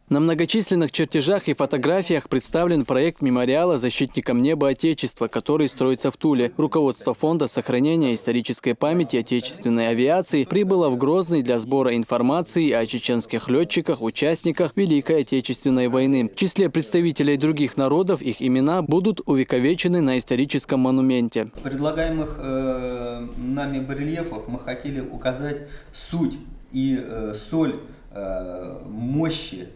На многочисленных чертежах и фотографиях представлен проект мемориала защитникам неба Отечества, который строится в Туле. Руководство Фонда сохранения исторической памяти отечественной авиации прибыло в Грозный для сбора информации о чеченских летчиках, участниках Великой Отечественной войны. В числе представителей других народов их имена будут увековечены на историческом монументе. В предлагаемых нами барельефах мы хотели указать суть и соль мощи,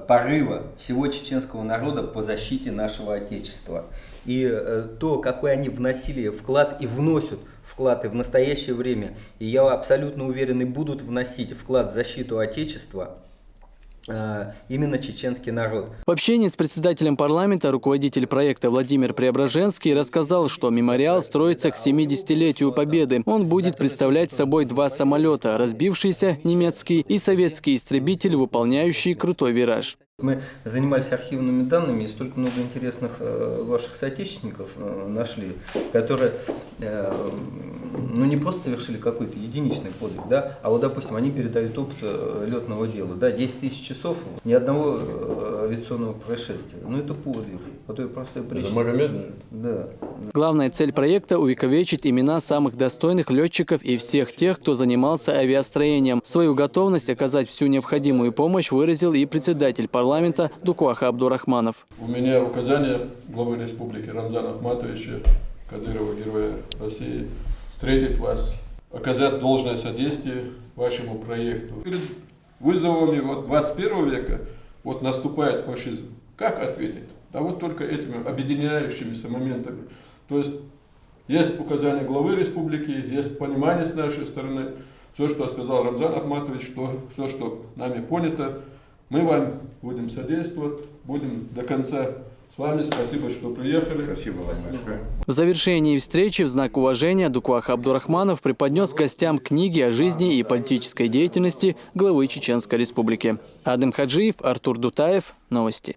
порыва всего чеченского народа по защите нашего Отечества. И то, какой они вносили вклад и вносят вклад и в настоящее время, и я абсолютно уверен, и будут вносить вклад в защиту Отечества, именно чеченский народ. В общении с председателем парламента руководитель проекта Владимир Преображенский рассказал, что мемориал строится к 70-летию Победы. Он будет представлять собой два самолета – разбившийся немецкий и советский истребитель, выполняющий крутой вираж. Мы занимались архивными данными и столько много интересных ваших соотечественников нашли, которые не просто совершили какой-то единичный подвиг, да, а вот, допустим, они передают опыт летного дела, да, 10 тысяч часов, ни одного авиационного происшествия. Ну, это подвиг, по той простой причине. Это Магомед? Да. Главная цель проекта – увековечить имена самых достойных летчиков и всех тех, кто занимался авиастроением. Свою готовность оказать всю необходимую помощь выразил и председатель парламента Дукуаха Абдурахманов. У меня указание главы республики Рамзана Ахматовича Кадырова, героя России, встретить вас, оказать должное содействие вашему проекту. Перед вызовами 21 века наступает фашизм. Как ответить? Да вот только этими объединяющимися моментами. То есть указание главы республики, есть понимание с нашей стороны. Все, что сказал Рамзан Ахматович, все, что нами понято, мы вам будем содействовать, будем до конца с вами. Спасибо, что приехали. Спасибо вам большое. В завершении встречи в знак уважения Дукуах Абдурахманов преподнес гостям книги о жизни и политической деятельности главы Чеченской Республики. Адем Хаджиев, Артур Дутаев. Новости.